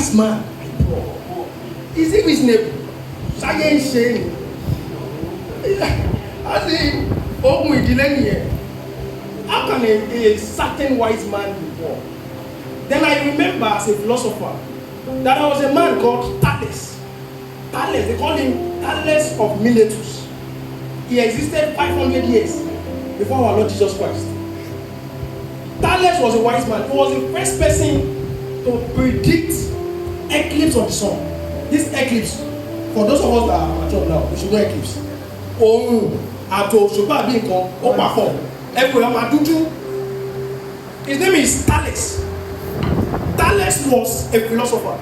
wise man. Is it reasonable? Science saying, as in, oh, we delay. How can a certain wise man be poor? Then I remember as a philosopher that there was a man called Thales. Thales, they call him Thales of Miletus. He existed 500 years before our Lord Jesus Christ. Thales was a wise man. He was the first person to predict eclipse of the sun. This eclipse, for those of us that are mature now, we should know eclipse. Oh, ato ṣùgbọ́n àbí nǹkan ó papọ̀ ẹ̀kọ́ ẹ̀ máa dúdú. His name is Thales. Thales was a philosopher.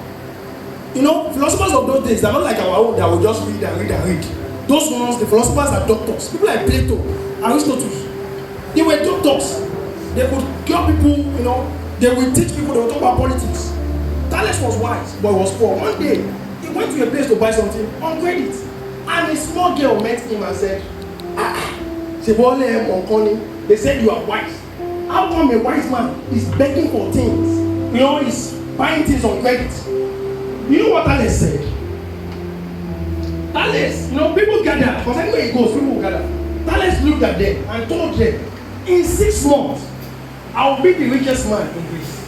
You know, philosophers of those days, they're not like our own that will just read and read and read. Those ones, the philosophers are doctors. People like Plato, Aristotle, they were doctors. They could cure people, you know, they would teach people, they would talk about politics. Thales was wise, but he was poor. One day, he went to a place to buy something on credit. And a small girl met him and said, they said you are wise. How come a wise man is begging for things? You know, he's buying things on credit. You know what Thales said? Thales, you know, people gather, because anywhere he goes, people gather. Thales looked at them and told them, in 6 months, I will be the richest man in Greece.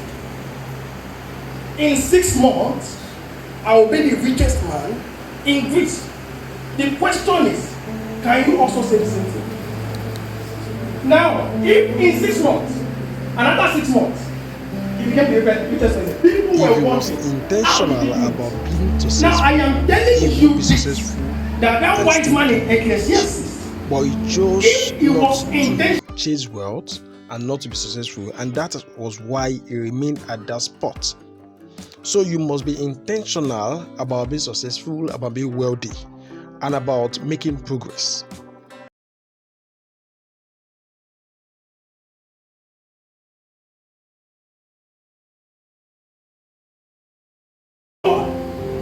In 6 months, I will be the richest man in Greece. The question is, can you also say the same thing? Now, if in 6 months, another 6 months, he became the richest person, people were wondering, intentional about being successful. Now, I am telling you this, that white man in Ecclesiastes, but he chose he was not to chase wealth and not to be successful, and that was why he remained at that spot. So you must be intentional about being successful, about being wealthy, and about making progress.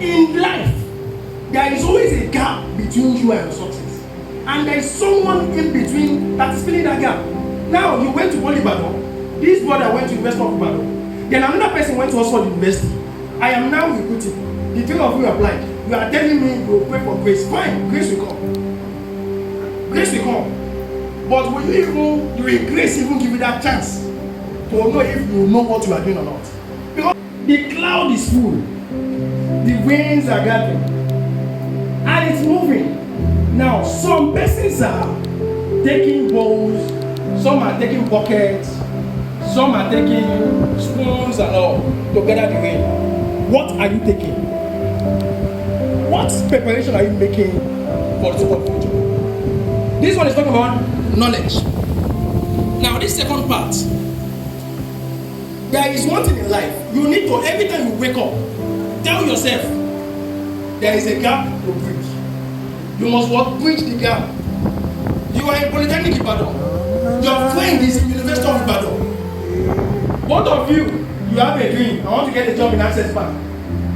In life, there is always a gap between you and your success, and there is someone in between that is filling that gap. Now, you went to Ibadan, this brother went to University of Ibadan, then another person went to Oxford University. I am now recruiting. The three of you applied. You are telling me you will pray for grace. Fine, grace will come. Grace will come. But will grace even give you that chance to know if you know what you are doing or not? Because the cloud is full. The winds are gathering and it's moving. Now, some persons are taking bowls, some are taking buckets, some are taking spoons and all to gather the rain. What are you taking? What preparation are you making for the so-called future? This one is talking about knowledge. Now, this second part, there is one thing in life. You need to, every time you wake up, tell yourself, there is a gap to bridge. You must bridge the gap. You are in Polytechnic Ibadan. Your friend is in University of Ibadan. Both of you have a dream. I want to get a job in Access Bank.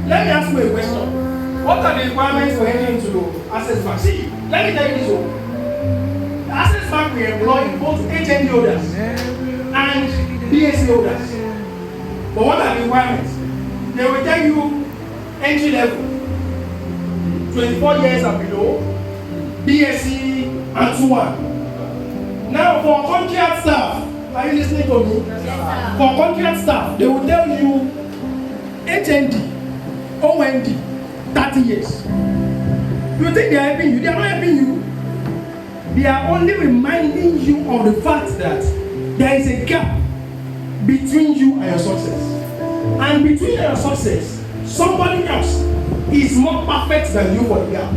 Let me ask you a question. What are the requirements for entering into Access Bank? See, let me tell you this. Access Bank will employ both HND holders and BSc holders. But what are the requirements? They will tell you entry level, 24 years and below, BSc and so on. Now for contract staff, are you listening to me? Yes, for contract staff, they will tell you HND, OND, 30 years. You think they are helping you? They are not helping you. They are only reminding you of the fact that there is a gap between you and your success. And between you and your success, somebody else is more perfect than you for the gap.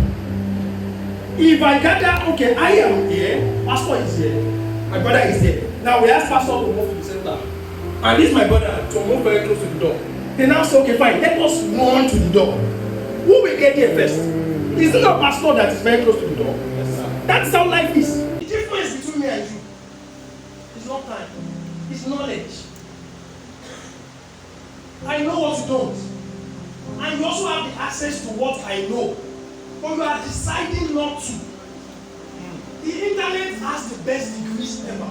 If I gather, okay, I am here, pastor is here, my brother is here. Now we ask pastor to move to the center. And this my brother to move very close to the door. They now say, okay, fine, let us run to the door. Who will get here first? Is it not pastor that is very close to the door? Yes, sir. That's how life is. The difference between me and you is not time, it's knowledge. I know what you don't. And you also have the access to what I know. But you are deciding not to. The internet has the best degrees ever.